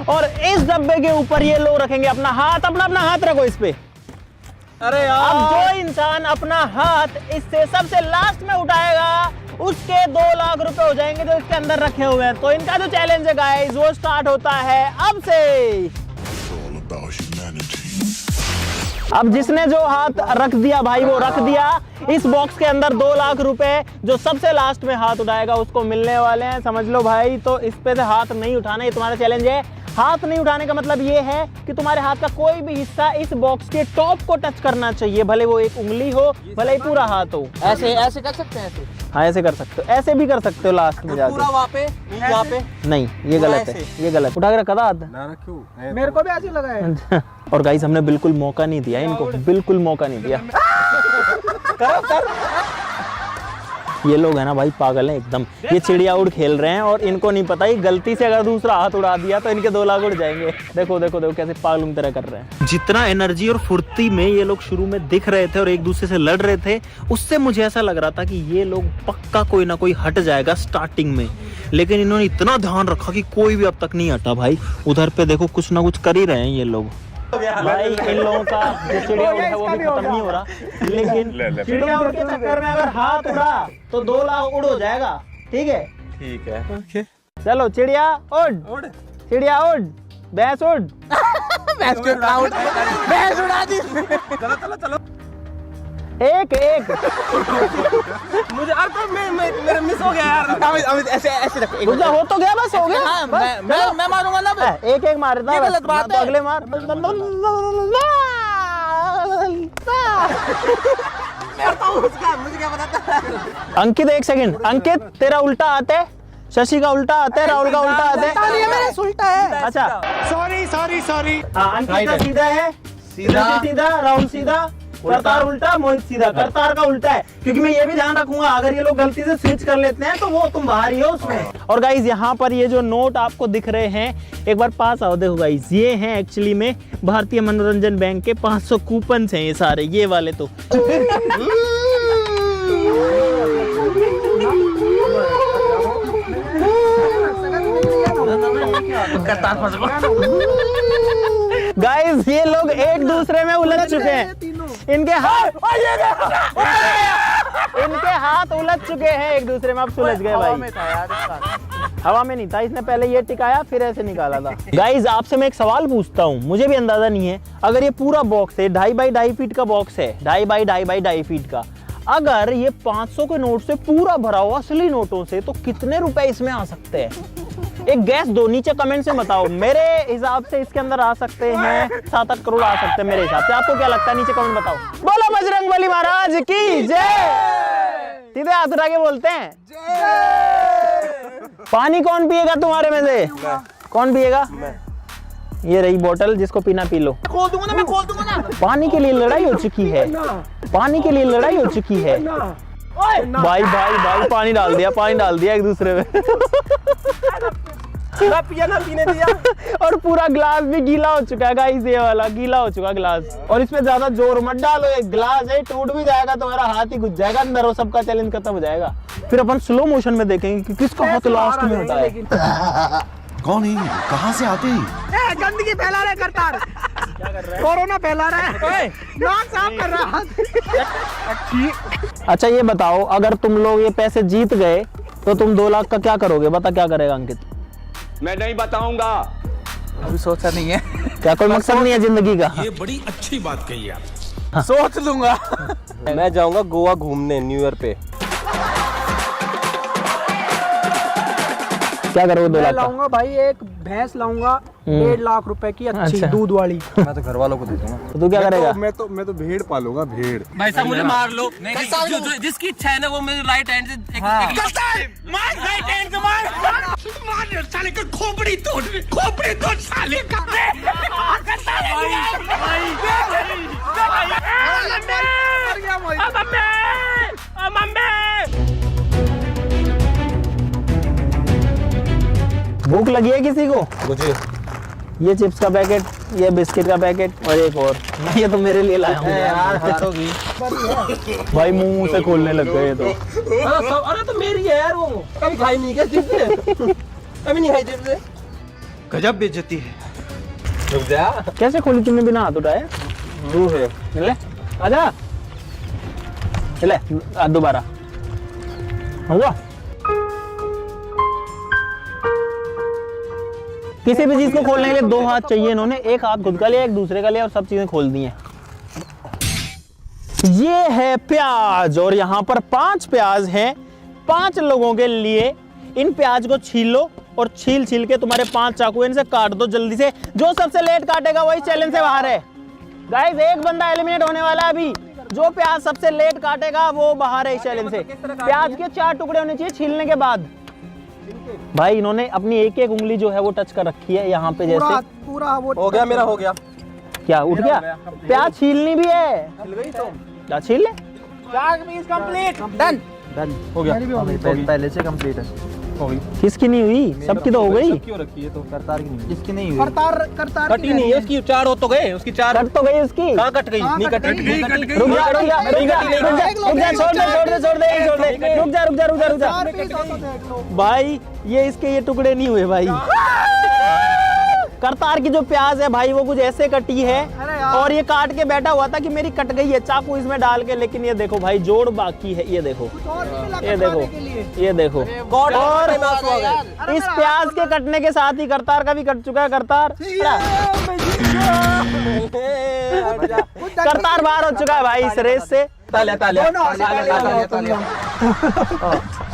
और इस डब्बे के ऊपर ये लोग रखेंगे अपना हाथ। अपना हाथ रखो इस पे। अरे यार, अब जो इंसान अपना हाथ इससे सबसे लास्ट में उठाएगा उसके 2 लाख रुपए हो जाएंगे जो इसके अंदर रखे हुए हैं। तो इनका जो चैलेंज है गाइस वो स्टार्ट होता है अब से। अब जिसने जो हाथ रख दिया भाई वो रख दिया। इस बॉक्स के अंदर 2 लाख रुपए जो सबसे लास्ट में हाथ उठाएगा उसको मिलने वाले हैं, समझ लो भाई। तो इस पे से हाथ नहीं उठाना, ये तुम्हारा चैलेंज है। हाथ नहीं उठाने का मतलब ये है कि तुम्हारे हाथ का कोई भी हिस्सा इस बॉक्स के टॉप को टच करना चाहिए, भले वो एक उंगली हो भले ही पूरा हाथ हो। ऐसे कर सकते हैं ऐसे? हाँ ऐसे कर सकते हो, ऐसे भी कर सकते हो लास्ट में जाके। पूरा वहाँ पे नहीं ये गलत है, ये गलत। उठा के रखा था हाथ ना, रखो। मेरे को भी ऐसे लगा है। और गाइस हमने बिल्कुल मौका नहीं दिया इनको, बिल्कुल मौका नहीं दिया। ये लोग है ना भाई पागल हैं एकदम। ये चिड़िया उड़ खेल रहे हैं और इनको नहीं पता ही गलती से अगर दूसरा हाथ उड़ा दिया तो इनके 2 लाख उड़ जाएंगे। देखो देखो देखो कैसे पागलों की तरह कर रहे हैं। जितना एनर्जी और फुर्ती में ये लोग शुरू में दिख रहे थे और एक दूसरे से लड़ रहे थे, उससे मुझे ऐसा लग रहा था कि ये लोग पक्का कोई ना कोई हट जाएगा स्टार्टिंग में। लेकिन इन्होंने इतना ध्यान रखा कि कोई भी अब तक नहीं हटा भाई। उधर पे देखो कुछ ना कुछ कर ही रहे हैं ये लोग। भाई इन लोगों का जो चिड़िया उड़ है वो भी खत्म नहीं हो रहा, लेकिन चिड़िया उड़ के चक्कर में अगर हाथ उड़ा तो 2 लाख उड़ हो जाएगा। ठीक है? ठीक है। चलो चिड़िया उड़, चिड़िया उड़, भैंस उड़। भैंस उड़ा दी। चलो। एक मुझे मेरा मिस हो गया यार। ऐसे रखो। गुज्जा हो तो गया, बस हो गया। हाँ, मैं मारूंगा ना। एक मारता है, गलत बात है। तो अगले मार। मुझे क्या पता। अंकित एक सेकंड, अंकित तेरा उल्टा आता है, शशि का उल्टा आता है, राहुल का उल्टा आता है। मेरा उल्टा है। अच्छा सॉरी। अंकित का सीधा है, सीधा, राहुल सीधा, करतार उल्टा, मोहित सीधा। करतार का उल्टा है क्योंकि मैं ये भी ध्यान रखूंगा अगर ये लोग गलती से स्विच कर लेते हैं तो वो तुम बाहर ही हो उसमें। और गाइज यहाँ पर ये जो नोट आपको दिख रहे हैं, एक बार पास आओ, देखो गाइज ये हैं एक्चुअली में भारतीय मनोरंजन बैंक के 500 कूपन हैं ये सारे, ये वाले तो। गाइस ये लोग एक दूसरे में उलझ चुके हैं, इनके हाथ उलझ चुके हैं एक दूसरे में, अब सुलझ गए भाई। हवा में नहीं था, इसने पहले ये टिकाया फिर ऐसे निकाला था। गाइस आपसे मैं एक सवाल पूछता हूँ, मुझे भी अंदाजा नहीं है। अगर ये पूरा बॉक्स है 2.5 बाई 2.5 फीट का बॉक्स है, 2.5 बाई 2.5 फीट का, अगर ये 500 के नोट से पूरा भरा हुआ असली नोटों से, तो कितने रुपए इसमें आ सकते हैं? एक गैस दो, नीचे कमेंट से बताओ। मेरे हिसाब से इसके अंदर आ सकते हैं 7-8 करोड़ आ सकते हैं मेरे हिसाब से। आपको क्या लगता है? नीचे कमेंट बताओ। बोलो बजरंगबली महाराज की जय। सीधे हाथ उठा के बोलते हैं पानी कौन पिएगा तुम्हारे में से? कौन पिएगा? ये रही बोतल, जिसको पीना पी लो। खोल दूंगा ना, मैं खोल दूंगा ना। पानी के लिए लड़ाई हो चुकी है, पानी के लिए लड़ाई हो चुकी है। भाई पानी डाल दिया एक दूसरे में। ना पिया ना पीने दिया। और पूरा ग्लास भी गीला हो चुका है गाइस, ये वाला गीला हो चुका ग्लास। और इसमें ज्यादा जोर मत डालो, एक ग्लास है, टूट भी जाएगा तुम्हारा हाथ ही घुस जाएगा अंदर, वो सबका चैलेंज खत्म हो जाएगा। फिर अपन स्लो मोशन में देखेंगे कि किसका हाथ लास्ट में होता है। कौन है? कहाँ से आते हैं? गंदगी फैला रहे करतार, क्या कर रहा है? कोरोना फैला रहा है, नाक साफ कर रहा है। अच्छा ये बताओ, अगर तुम लोग ये पैसे जीत गए तो तुम 2 लाख का क्या करोगे? बता क्या करेगा अंकित? मैं नहीं बताऊंगा, अभी सोचा नहीं है। क्या कोई मकसद नहीं है जिंदगी का? ये बड़ी अच्छी बात कही आप। सोच लूंगा। मैं जाऊंगा गोवा घूमने न्यू ईयर पे। क्या करोगे 2 लाख? लाऊंगा भाई, एक भैंस लाऊंगा 1.5 लाख रुपए की, अच्छी अच्छा। दूध वाली। मैं तो घर वालों को दे दूंगा। तो तू क्या करेगा? मैं तो भेड़ पालूंगा, भेड़। भाई साहब मुझे मार लो, जिसकी इच्छा है ना वो मेरे राइट हैंड से मार, राइट हैंड से मार साले का खोपड़ी तोड़ साले का। भूख लगी है किसी को? मुझे ये चिप्स का पैकेट, ये बिस्किट का पैकेट और एक और। ये तो मेरे लिए लाया हूँ यार, हद होगी भाई, मुंह से खोलने लग गए तो। अरे तो मेरी है यार, वो कभी खाई नहीं क्या चिप्स? कभी नहीं खाई चिप्स। गजब बेइज्जती है। रुक जा। कैसे खोली तुमने बिना हाथ उठाए? तू है। ले आजा, ले दोबारा हुआ। किसी भी चीज को खोलने के लिए 2 हाथ चाहिए, इन्होंने 1 हाथ खुद का लिया, 1 दूसरे का लिया और सब चीजें खोल दी हैं। ये है प्याज और यहाँ पर 5 प्याज हैं 5 लोगों के लिए। इन प्याज को छील लो और छील के तुम्हारे 5 चाकू इनसे काट दो जल्दी से। जो सबसे लेट काटेगा वही चैलेंज से बाहर है। गाइस एक बंदा एलिमिनेट होने वाला है अभी। जो प्याज सबसे लेट काटेगा वो बाहर है इस चैलेंज से। प्याज के 4 टुकड़े होने चाहिए छीलने के बाद। भाई इन्होंने अपनी एक उंगली जो है वो टच कर रखी है यहाँ पे जैसे। पूरा वो हो गया मेरा, हो गया। क्या उठ गया? प्याज छीलनी भी है। छिल गई तो क्या छील ले? डन हो गया। पहले से कंप्लीट है। किसकी नहीं हुई? सबकी तो हो गई। क्यों रखी है तो? करतार की नहीं। इसकी नहीं हुई। करतार कटी नहीं है उसकी, 4 हो तो गए उसकी 4। कट तो गई उसकी। कहाँ कट गई? नहीं कट गई। रुक जा भाई, ये इसके ये टुकड़े नहीं हुए भाई। करतार की जो प्याज है भाई वो कुछ ऐसे कटी है और ये काट के बैठा हुआ था कि मेरी कट गई है चाकू इसमें डाल के, लेकिन ये देखो भाई जोड़ बाकी है। ये देखो, ये देखो, ये देखो। और इस प्याज के कटने के साथ ही करतार का भी कट चुका है। करतार करतार बाहर हो चुका है भाई इस रेस से।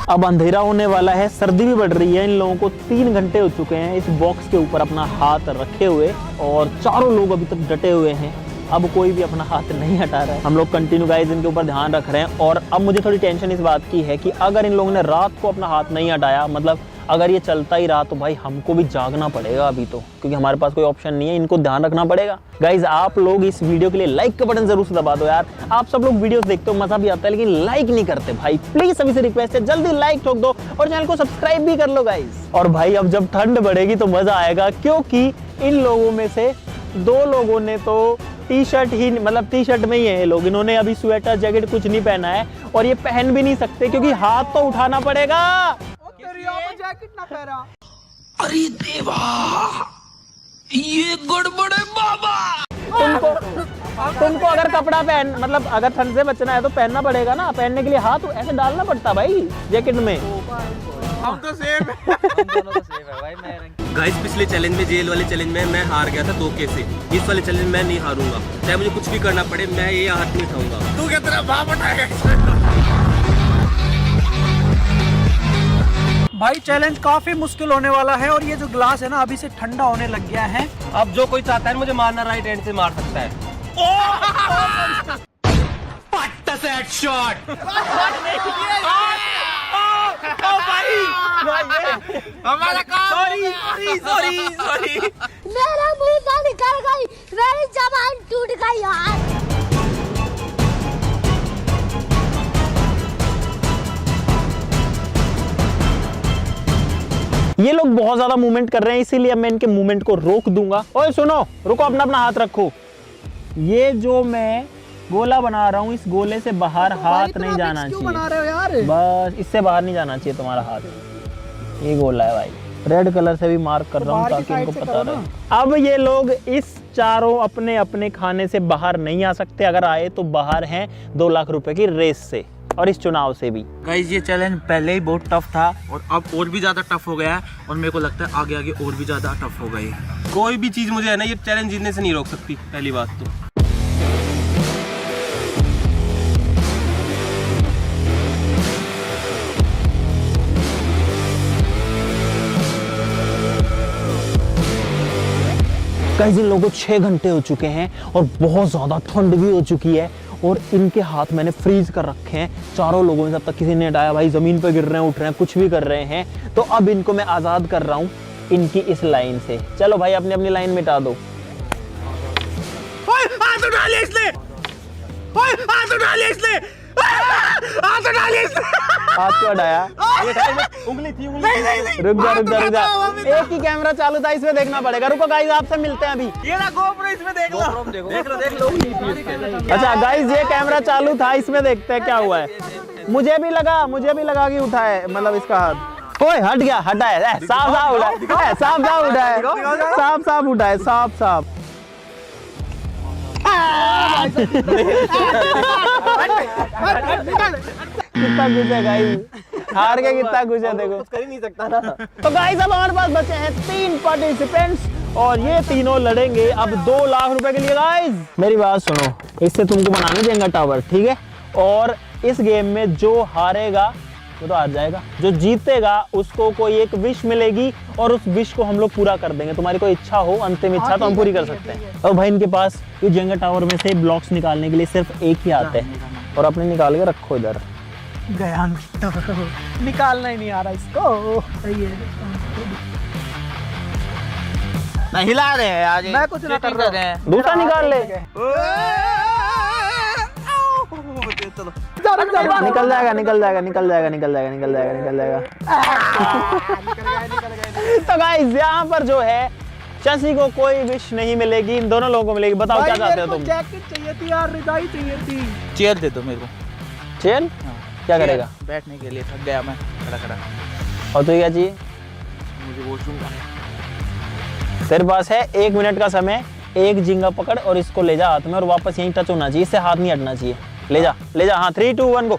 अब अंधेरा होने वाला है, सर्दी भी बढ़ रही है। इन लोगों को 3 घंटे हो चुके हैं इस बॉक्स के ऊपर अपना हाथ रखे हुए और चारों लोग अभी तक डटे हुए हैं। अब कोई भी अपना हाथ नहीं हटा रहा है। हम लोग कंटिन्यू गाइस इनके ऊपर ध्यान रख रहे हैं। और अब मुझे थोड़ी टेंशन इस बात की है कि अगर इन लोगों ने रात को अपना हाथ नहीं हटाया, मतलब अगर ये चलता ही रहा तो भाई हमको भी जागना पड़ेगा अभी तो, क्योंकि हमारे पास कोई ऑप्शन नहीं है। इनको ध्यान रखना पड़ेगा। गाइज आप लोग इस वीडियो के लिए लाइक का बटन जरूर से दबा दो यार। आप सब लोग वीडियोस देखते हो, मजा भी आता है, लेकिन लाइक नहीं करते भाई। प्लीज सभी से रिक्वेस्ट है, जल्दी लाइक ठोक दो और चैनल को सब्सक्राइब भी कर लो गाइज। और भाई अब जब ठंड बढ़ेगी तो मजा आएगा, क्योंकि इन लोगों में से 2 लोगों ने तो टी-शर्ट ही, मतलब टी-शर्ट में ही है ये लोग। इन्होंने अभी स्वेटर जैकेट कुछ नहीं पहना है और ये पहन भी नहीं सकते क्योंकि हाथ तो उठाना पड़ेगा। जैकेट ना पहना। अरे देवा, ये गड़बड़ है बाबा। तुमको अगर कपड़ा पहन, मतलब अगर ठंड से बचना है तो पहनना पड़ेगा ना। पहनने के लिए हाथ ऐसे डालना पड़ता भाई जैकेट में। हम तो सेम है भाई। गाइस पिछले चैलेंज में, जेल वाले चैलेंज में मैं हार गया था 2 केस से। इस वाले चैलेंज में मैं नहीं हारूंगा, चाहे मुझे कुछ भी करना पड़े, मैं ये हाथ नहीं उठाऊंगा। तू कितना बाप उठाएगा? भाई चैलेंज काफी मुश्किल होने वाला है और ये जो ग्लास है ना अभी से ठंडा होने लग गया है। अब जो कोई चाहता है मुझे मारना, राइट हैंड से मार सकता है। हमारा काम। सॉरी। मेरा मुंह से निकल गई, मेरी जबान टूट गई यार। ये लोग बहुत ज्यादा मूवमेंट कर रहे हैं, इसीलिए मैं इनके मूवमेंट को रोक दूंगा। ओए सुनो, रुको, अपना अपना हाथ रखो। ये जो मैं गोला बना रहा हूँ, इस गोले से बाहर हाथ नहीं जाना चाहिए। बना रहे हो यार? बस इससे बाहर नहीं जाना चाहिए तुम्हारा हाथ। ये गोला है भाई, रेड कलर से भी मार्क कर रहा हूँ ताकि इनको पता रहे। अब ये लोग इस चारों अपने अपने खाने से बाहर नहीं आ सकते। अगर आए तो बाहर हैं 2 लाख रुपए की रेस से और इस चुनाव से भी। गाइस ये चैलेंज पहले ही बहुत टफ था और अब और भी ज्यादा टफ हो गया है और मेरे को लगता है आगे आगे और भी ज्यादा टफ हो गई। कोई भी चीज मुझे है ना ये चैलेंज जीतने से नहीं रोक सकती, पहली बात तो। गाइस इन लोगों को 6 घंटे हो चुके हैं और बहुत ज्यादा ठंड भी हो चुकी है और इनके हाथ मैंने फ्रीज कर रखे हैं। चारों लोगों में से अब तक किसी ने हटाया भाई, जमीन पर गिर रहे हैं, उठ रहे हैं, कुछ भी कर रहे हैं। तो अब इनको मैं आजाद कर रहा हूँ इनकी इस लाइन से। चलो भाई अपनी अपनी लाइन मिटा दो। हाथ उठा लिया इसने, हाथ उठा लिया इसने, हाथ उठा लिया इसने। हाथ क्यों हटाया? उंगली थी, रुक जा। एक ही कैमरा चालू था, इसमें देखना पड़ेगा। रुको गाइस, आपसे मिलते हैं अभी। ये ना GoPro इसमें देख लो। अच्छा गाइस, ये कैमरा चालू था, इसमें देखते हैं क्या हुआ है। मुझे भी लगा कि उठा है, मतलब इसका हाथ। ओए हट गया, हटा है, सांप सांप उड़ा है, सांप सांप उड़ा है, सांप सांप उड़ा है, सांप सांप। कितना कुछ है गाइस, हार के कितना कुछ है देखो, कर ही नहीं सकता ना। तो गाइस अब हमारे पास बचे हैं 3 पार्टिसिपेंट्स और ये तीनों लड़ेंगे अब 2 लाख रुपए के लिए। गाइस मेरी बात सुनो, इससे तुमको बनाने देंगे टावर, ठीक है? और इस गेम में जो हारेगा वो तो हार जाएगा, जो जीतेगा उसको कोई एक विश मिलेगी और उस विश को हम लोग पूरा कर देंगे। तुम्हारी कोई इच्छा हो, अंतिम इच्छा, तो हम पूरी कर सकते हैं। और भाई इनके पास ये जेंगा टावर में से ब्लॉक्स निकालने के लिए सिर्फ एक ही आता है और अपने निकाल के रखो इधर। गया निकालना ही नहीं आ रहा इसको। हिला रहे हैं आज, मैं कुछ ना कर रहा हूँ। दूसरा निकाल ले, निकल जाएगा, निकल जाएगा, निकल जाएगा, निकल जाएगा, निकल जाएगा, निकल जाएगा। तो गाइस यहाँ पर जो है शशि को कोई विश नहीं मिलेगी, इन दोनों लोगों को मिलेगी। बताओ क्या चाहते हो तुम? जैकेट चाहिए थी यार, रजाई चाहिए थी। चेयर दे दो मेरे को। चेयर क्या करेगा? बैठने के लिए थक गया मैं खड़ा खड़ा। और तो क्या चाहिए? मुझे वॉशरूम जाना है। तेरे पास है 1 मिनट का समय, एक झींगा पकड़ और इसको ले जा हाथ में और वापस यहीं टच होना चाहिए, इससे हाथ नहीं हटना चाहिए। ले जा, ले जा। हाँ 3 2 1 गो।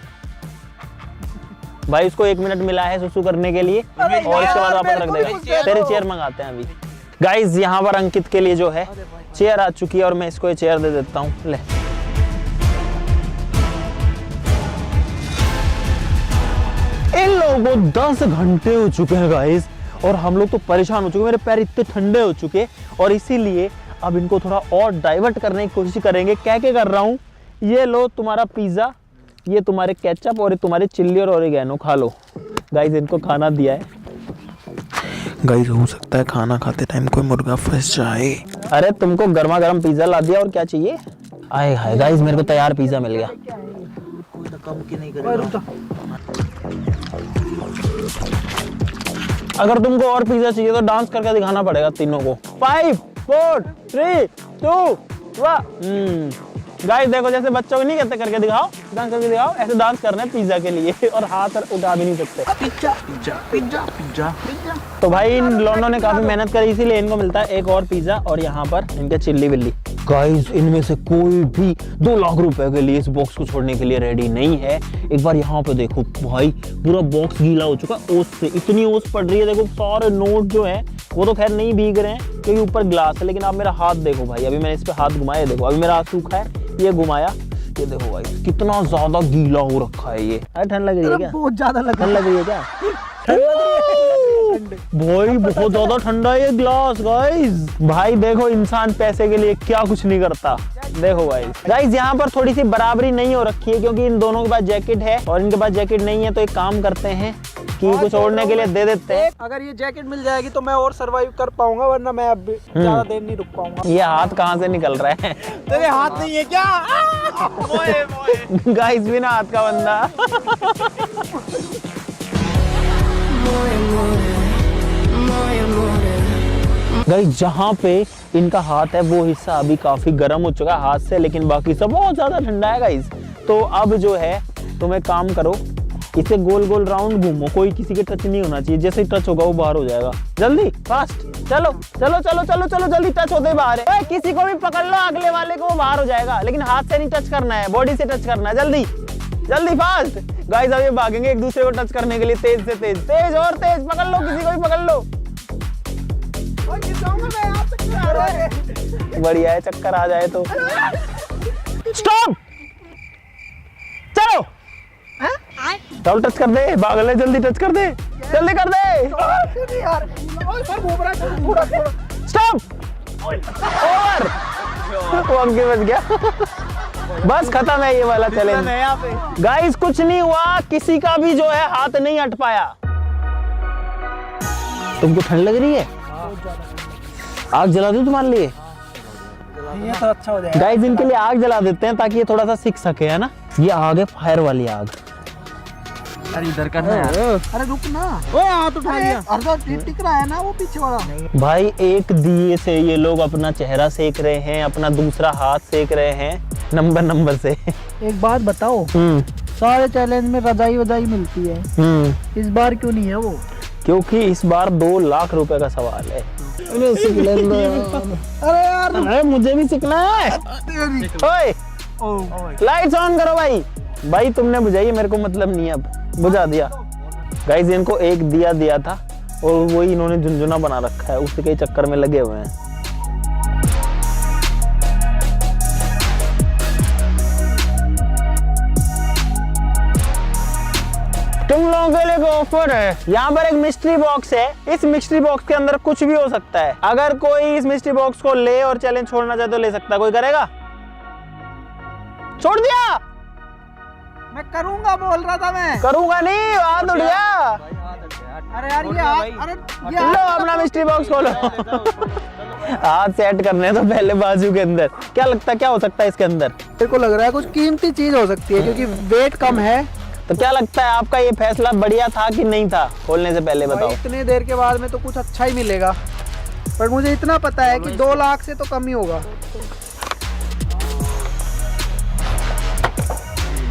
भाई उसको 1 मिनट मिला है सुसु करने के लिए और इसके बाद वापस रख देगा। तेरी चेयर मंगाते हैं अभी। गाइस यहाँ पर अंकित के लिए जो है चेयर आ चुकी है और मैं इसको ये चेयर दे देता हूँ। ले इन लोगों को 10 घंटे हो चुके हैं गाइस और हम लोग तो परेशान हो चुके, मेरे पैर इतने ठंडे हो चुके और इसीलिए अब इनको थोड़ा और डाइवर्ट करने की कोशिश करेंगे। क्या क्या कर रहा हूँ, ये लो तुम्हारा पिज्जा, ये तुम्हारे केचप और ये तुम्हारे चिल्ली और ओरिगैनो, खा लो। गाइस इनको खाना दिया है। गाइस हो सकता है खाना खाते टाइम कोई मुर्गा फंस जाए। अरे तुमको गर्मा गर्म पिज्जा ला दिया और क्या चाहिए? आए हाय गाइस मेरे को तैयार पिज्जा मिल गया। अगर तुमको और पिज्जा चाहिए तो डांस करके दिखाना पड़ेगा तीनों को। 5 4 3 2 1। गाइस देखो जैसे बच्चों को नहीं कहते करके दिखाओ, डांस करके दिखाओ, ऐसे डांस करना है पिज्जा के लिए और हाथ उठा भी नहीं सकते। Pizza pizza pizza pizza pizza. तो भाई इन लोगों ने काफी मेहनत करी इसीलिए इनको मिलता है एक और पिज्जा और यहाँ पर इनके चिल्ली बिल्ली। गाइस इनमें से कोई भी 2 लाख रुपए के लिए इस बॉक्स को छोड़ने के लिए रेडी नहीं है। एक बार यहाँ पे देखो भाई, पूरा बॉक्स गीला हो चुका है ओस से, इतनी ओस पड़ रही है। देखो सारे नोट जो हैं वो तो खैर नहीं भीग रहे हैं क्योंकि ऊपर ग्लास है, लेकिन आप मेरा हाथ देखो भाई, अभी मैंने इस पे हाथ घुमाया, देखो अभी मेरा हाथ सूखा है, ये घुमाया, ये देखो भाई कितना ज्यादा गीला हो रखा है ये। अरे ठंड लग रही है क्या? बहुत ज्यादा ठंड लग रही है क्या? भाई बहुत ज्यादा ठंडा है ये ग्लास। गाइस भाई देखो इंसान पैसे के लिए क्या कुछ नहीं करता। देखो गाइस यहाँ पर थोड़ी सी बराबरी नहीं हो रखी है क्योंकि इन दोनों के पास जैकेट है और इनके पास जैकेट नहीं है। तो एक काम करते हैं कि कुछ ओढ़ने के लिए दे देते हैं। अगर ये जैकेट मिल जाएगी तो मैं और सरवाइव कर पाऊंगा, वरना मैं अब ज्यादा देर नहीं रुक पाऊंगा। ये हाथ कहाँ से निकल रहा है? तेरे हाथ नहीं है क्या? गाइस बिना हाथ का बंदा। गाइस जहाँ पे इनका हाथ है वो हिस्सा अभी काफी गर्म हो चुका है हाथ से, लेकिन बाकी सब बहुत ज्यादा ठंडा है गाइस। तो अब जो है तुम एक काम करो, इसे गोल गोल राउंड घूमो, कोई किसी के टच नहीं होना चाहिए, जैसे ही टच होगा वो बाहर हो जाएगा। जल्दी फास्ट चलो चलो चलो चलो चलो जल्दी, टच होते ही बाहर है। किसी को भी पकड़ लो अगले वाले को, वो बाहर हो जाएगा, लेकिन हाथ से नहीं टच करना है, बॉडी से टच करना है। जल्दी जल्दी फास्ट। गाइस अब ये भागेंगे एक दूसरे को टच करने के लिए, तेज से तेज, तेज और तेज, पकड़ लो किसी को भी पकड़ लो। बढ़िया है, चक्कर आ जाए तो। स्टॉप, चलो चल टच कर दे, भाग ले, जल्दी टच कर दे, जल्दी कर दे। स्टॉप, ओवर, वो अंके बच गया। बस खत्म है ये वाला चैलेंज। गाइस कुछ नहीं हुआ, किसी का भी जो है हाथ नहीं हट पाया। तुमको ठंड लग रही है? आग जला दूं तुम्हारे लिए? ये तो अच्छा हो जाएगा। गाइस इनके लिए आग जला देते हैं ताकि ये थोड़ा सा सीख सके, है ना। ये आग है फायर वाली आग। अरे इधर करना है। अरे रुक ना, ओए हाथ उठा लिया। अरे टिक रहा है ना वो पीछे वाला। भाई एक दिए से ये लोग अपना चेहरा सेक रहे हैं, अपना दूसरा हाथ सेक रहे हैं नंबर से। एक बात बताओ, सारे चैलेंज में रजाई वजाई मिलती है, इस बार क्यों नहीं है वो? क्योंकि इस बार 2 लाख रुपए का सवाल है। अरे यार अरे मुझे भी सीखना है। ओए लाइट्स ऑन करो भाई। भाई तुमने बुझाई, मेरे को मतलब नहीं है, अब बुझा दिया। गाइस इनको एक दिया था और वही इन्होंने झुनझुना बना रखा है, उसी के चक्कर में लगे हुए हैं। तुम लोगों के लिए एक ऑफर है, यहाँ पर एक मिस्ट्री बॉक्स है। इस मिस्ट्री बॉक्स के अंदर कुछ भी हो सकता है। अगर कोई इस मिस्ट्री बॉक्स को ले और चैलेंज छोड़ना चाहे तो ले सकता है। कोई करेगा? छोड़ दिया। मैं करूंगा बोल रहा था मैं। करूंगा नहीं, हाथ उठ गया। अरे यार ये लो अपना मिस्ट्री बॉक्स खोलो। हाथ सेट करने तो पहले बाजू के अंदर। क्या लगता है क्या हो सकता है इसके अंदर? मेरे को लग रहा है कुछ कीमती चीज हो सकती है क्योंकि वेट कम है। तो क्या लगता है आपका ये फैसला बढ़िया था कि नहीं था? खोलने से पहले बताओ। इतनी देर के बाद में तो कुछ अच्छा ही मिलेगा, पर मुझे इतना पता है कि 2 लाख से तो कम ही होगा।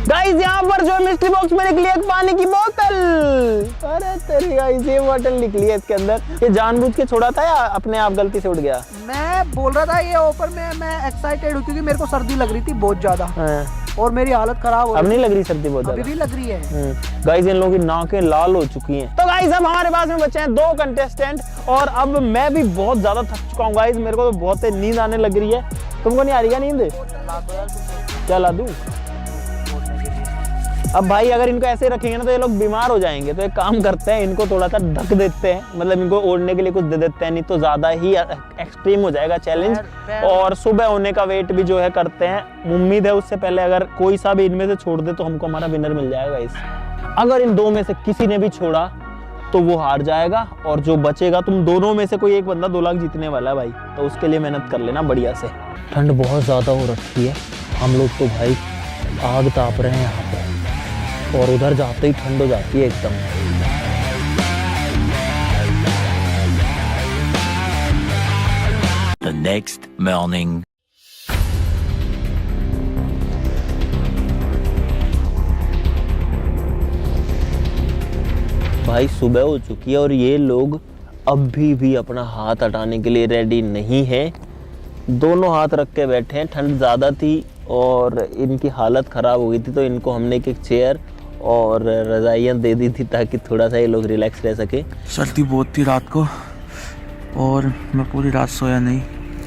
गाइस यहाँ पर जो मिस्ट्री बॉक्स में निकली है पानी की बोतल। अरे तेरी गाइस ये बोतल निकली है इसके अंदर। ये जानबूझ के छोड़ा था या अपने आप गलती से उड़ गया? मैं बोल रहा था ये ऑफर में मैं एक्साइटेड हूँ क्योंकि मेरे को सर्दी लग रही थी बहुत ज्यादा और मेरी हालत खराब हो अब नहीं लग रही सर्दी बहुत अभी भी लग रही है। गाइस इन लोगों की नाकें लाल हो चुकी हैं। तो गाइस अब हमारे पास में बचे हैं 2 कंटेस्टेंट और अब मैं भी बहुत ज्यादा थक चुका हूँ गाइस। मेरे को तो बहुत नींद आने लग रही है। तुमको नहीं आ रही क्या नींद? क्या ला दूं? अब भाई अगर इनको ऐसे रखेंगे ना तो ये लोग बीमार हो जाएंगे। तो एक काम करते हैं, इनको थोड़ा सा ढक देते हैं, मतलब इनको ओढ़ने के लिए कुछ दे देते हैं, नहीं तो ज्यादा ही एक्सट्रीम हो जाएगा चैलेंज। और सुबह होने का वेट भी जो है करते हैं। उम्मीद है उससे पहले अगर कोई सा भी इनमें से छोड़ दे तो हमको हमारा विनर मिल जाएगा। इस अगर इन 2 में से किसी ने भी छोड़ा तो वो हार जाएगा और जो बचेगा, तुम दोनों में से कोई एक बंदा 2 लाख जीतने वाला है भाई। तो उसके लिए मेहनत कर लेना बढ़िया से। ठंड बहुत ज्यादा हो रखी है, हम लोग तो भाई आग ताप रहे हैं यहाँ पे और उधर जाते ही ठंड हो जाती है एकदम। The next morning. भाई सुबह हो चुकी है और ये लोग अभी भी अपना हाथ हटाने के लिए रेडी नहीं है। दोनों हाथ रख के बैठे हैं। ठंड ज़्यादा थी और इनकी हालत ख़राब हो गई थी तो इनको हमने एक चेयर और रज़ाइयाँ दे दी थी ताकि थोड़ा सा ये लोग रिलैक्स रह सके। सर्दी बहुत थी रात को और मैं पूरी रात सोया नहीं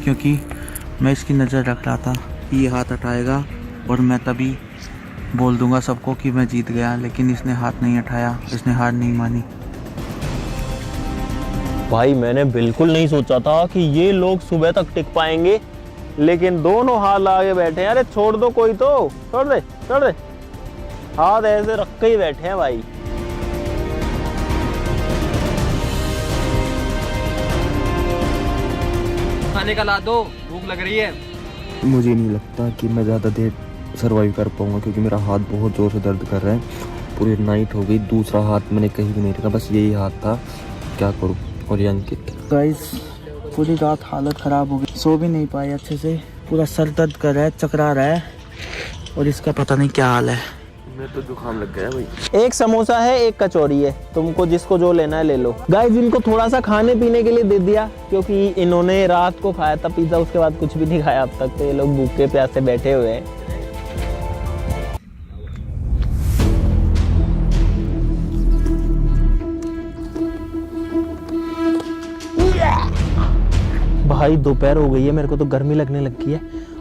क्योंकि मैं इसकी नज़र रख रहा था कि ये हाथ हटाएगा और मैं तभी बोल दूंगा सबको कि मैं जीत गया, लेकिन इसने हाथ नहीं उठाया, इसने हार नहीं मानी। भाई मैंने बिल्कुल नहीं सोचा था कि ये लोग सुबह तक टिक पाएंगे, लेकिन दोनों हाथ आगे बैठे हैं। अरे छोड़ दो कोई तो, छोड़ दे छोड़ दे। हाथ ऐसे रख के ही बैठे हैं भाई। खाने का ला दो, भूख लग रही है। मुझे नहीं लगता कि मैं ज़्यादा देर सरवाइव कर पाऊँगा क्योंकि मेरा हाथ बहुत ज़ोर से दर्द कर रहा है। पूरी नाइट हो गई, दूसरा हाथ मैंने कहीं भी नहीं रखा, बस यही हाथ था। क्या करूँ? और ये अंकित गाइस पूरी रात हालत ख़राब हो गई, सो भी नहीं पाए अच्छे से। पूरा सर दर्द कर रहा है, चकरा रहा है और इसका पता नहीं क्या हाल है। मेरे तो जुकाम लग गया भाई। एक समोसा है, एक कचौरी है, तुमको जिसको जो लेना है ले लो। गाइस इनको थोड़ा सा खाने पीने के लिए दे दिया क्योंकि इन्होंने रात को खाया था पिज्जा, उसके बाद कुछ भी नहीं खाया अब तक। तो ये लोग भूखे प्यासे बैठे हुए हैं। भाई दोपहर हो गई है, मेरे को तो गर्मी लगने लगी है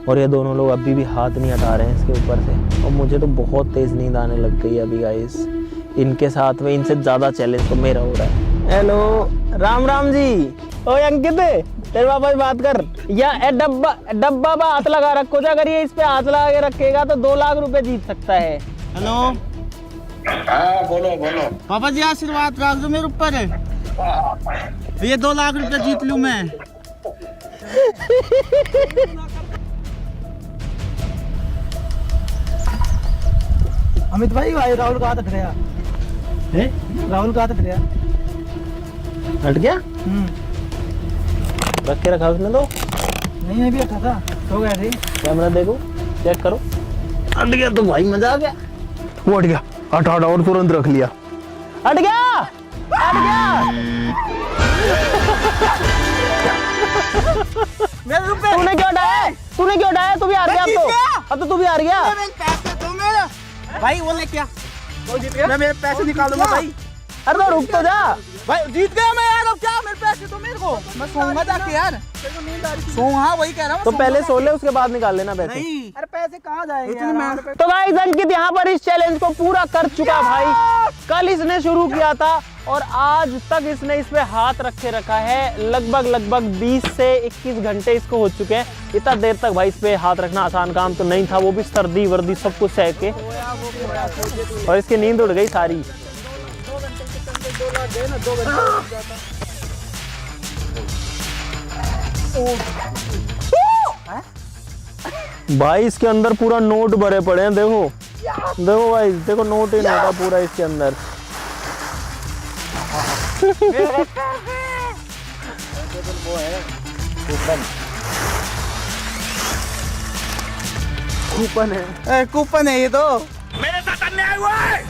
और ये दोनों लोग अभी भी हाथ नहीं हटा रहे हैं इसके ऊपर से और मुझे तो बहुत तेज नींद आने लग गई है अभी गाइस। इनके साथ में इनसे ज़्यादा चैलेंज तो मेरा हो रहा है। हेलो राम राम जी। ओ अंकित तेरे पापा से बात कर या डब्बा पर हाथ लगा रखो, अगर ये इस पे हाथ लगा के रखेगा तो 2 लाख रुपए जीत सकता है। हेलो हाँ बोलो बोलो। पापा जी आशीर्वाद रख दो मेरे ऊपर, ये 2 लाख रुपए जीत लूं मैं। अमित भाई राहुल कहाँ तक रहा? राहुल कहाँ तक रहा? हट गया? रख के रखा उसने तो नहीं, अभी हटा था तो गया थे। कैमरा देखो, चेक करो। हट गया तो भाई मजा आ गया। वो हट गया, हटा और तुरंत रख लिया। हट गया। हट गया। तूने क्यों उठाया? तूने क्यों उठाया? तू भी हार गया अब तो तू भी हार गया। भाई वो ले क्या? मैं मेरे पैसे निकाल दूंगा भाई। अरे तो रुक तो जा भाई जीत गया मैं यार, अब क्या मेरे पैसे तो मेरे को, मैं सोऊंगा जाके यार। सो हाँ वही कह रहा हूँ। तो पहले सो ले, उसके बाद निकाल लेना पैसे। नहीं अरे पैसे कहाँ जाएंगे? तो गाइस अंकित यहाँ पर इस चैलेंज को पूरा कर चुका भाई। कल इसने शुरू किया था और आज तक इसने इस पे हाथ रखे रखा है। लगभग 20 से 21 घंटे इसको हो चुके हैं। इतना देर तक भाई इस पे हाथ रखना आसान काम तो नहीं था, वो भी सर्दी वर्दी सब कुछ सह के। और इसकी नींद उड़ गई सारी। भाई इसके अंदर पूरा नोट भरे पड़े हैं, देखो देखो भाई, देखो नोट ही नोट है पूरा इसके अंदर। कूपन है, कूपन है ये तो। मेरे साथ अन्याय हुआ है,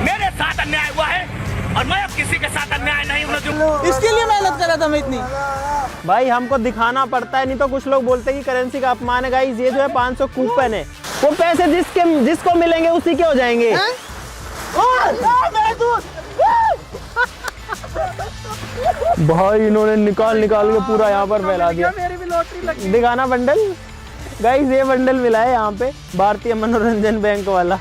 मेरे साथ अन्याय हुआ है और मैं अब किसी के साथ अन्याय नहीं होने दूंगा। इसके लिए मेहनत करा था मैं इतनी। भाई हमको दिखाना पड़ता है, नहीं तो कुछ लोग बोलते हैं कि करेंसी का अपमान है। गाइस ये जो है 500 कूपन है, वो पैसे जिसको मिलेंगे उसी के हो जाएंगे। भाई इन्होंने निकाल के पूरा यहाँ पर फैला दिया। मेरी भी लॉटरी लगी। दिखाना बंडल। गाइस ये बंडल मिला है यहाँ पे, भारतीय मनोरंजन बैंक वाला।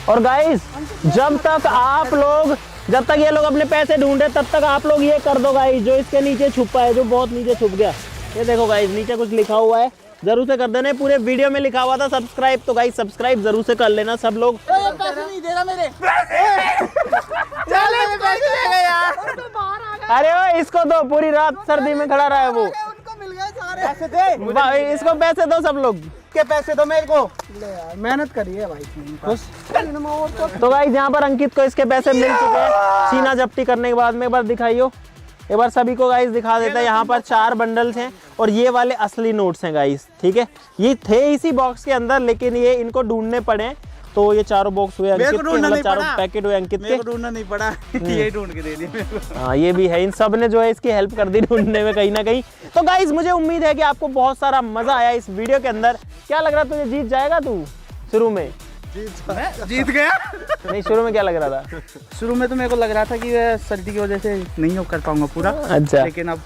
और गाइस जब तक ये लोग अपने पैसे ढूंढे तब तक आप लोग ये कर दो गाइस, जो इसके नीचे छुपा है, जो बहुत नीचे छुप गया, ये देखो गाइस नीचे कुछ लिखा हुआ है, जरूर से कर देना। पूरे वीडियो में लिखा हुआ था सब्सक्राइब, तो गाइस सब्सक्राइब जरूर से कर लेना सब लोग। पैसे नहीं दे रहा मेरे। चले पैसे ले गए यार। अरे वो इसको दो, पूरी रात सर्दी में खड़ा रहा है वो। उनको मिल गए सारे पैसे। दे इसको पैसे दो सब लोग। के पैसे दो मेरे को। मेहनत करी है भाई। तो गाइस यहाँ पर अंकित को इसके पैसे मिल चुके हैं सीना जब्ती करने के बाद में। एक बार दिखाइयो, एक बार सभी को गाइस दिखा देता है। यहाँ पर 4 बंडल्स हैं और ये वाले असली नोट्स हैं गाइस, ठीक है। ये थे इसी बॉक्स के अंदर, लेकिन ये इनको ढूंढने पड़े, तो ये चारों बॉक्स हुए अंकित के, मतलब चारों पैकेट हुए अंकित के। ढूंढना नहीं पड़ा, ये ढूंढ के दे दिया। हाँ ये भी है, इन सब ने जो है इसकी हेल्प कर दी ढूंढने में कहीं ना कहीं। तो गाइस मुझे उम्मीद है कि आपको बहुत सारा मजा आया इस वीडियो के अंदर। क्या लग रहा तुझे, जीत जाएगा तू शुरू में? जीत गया। नहीं, शुरू में क्या लग रहा था? शुरू में तो मेरे को लग रहा था कि सर्दी की वजह से नहीं कर पाऊंगा पूरा। अच्छा, लेकिन अब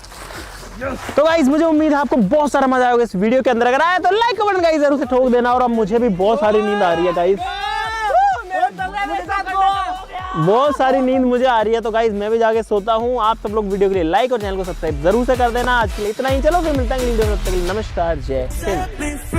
तो गाइस मुझे उम्मीद है आपको बहुत सारा मजा आएगा इस वीडियो के अंदर। अगर आया तो लाइक कमेंट गाइस जरूर से ठोक देना। और अब मुझे भी बहुत सारी नींद आ रही है गाइस, बहुत सारी नींद मुझे आ रही है। तो गाइस मैं भी जाके सोता हूँ। आप सब लोग वीडियो के लिए लाइक और चैनल को सब्सक्राइब जरूर से कर देना। आज के लिए इतना ही, चलो फिर मिलता है अगली वीडियो में। तब तक के लिए नमस्कार, जय हिंद।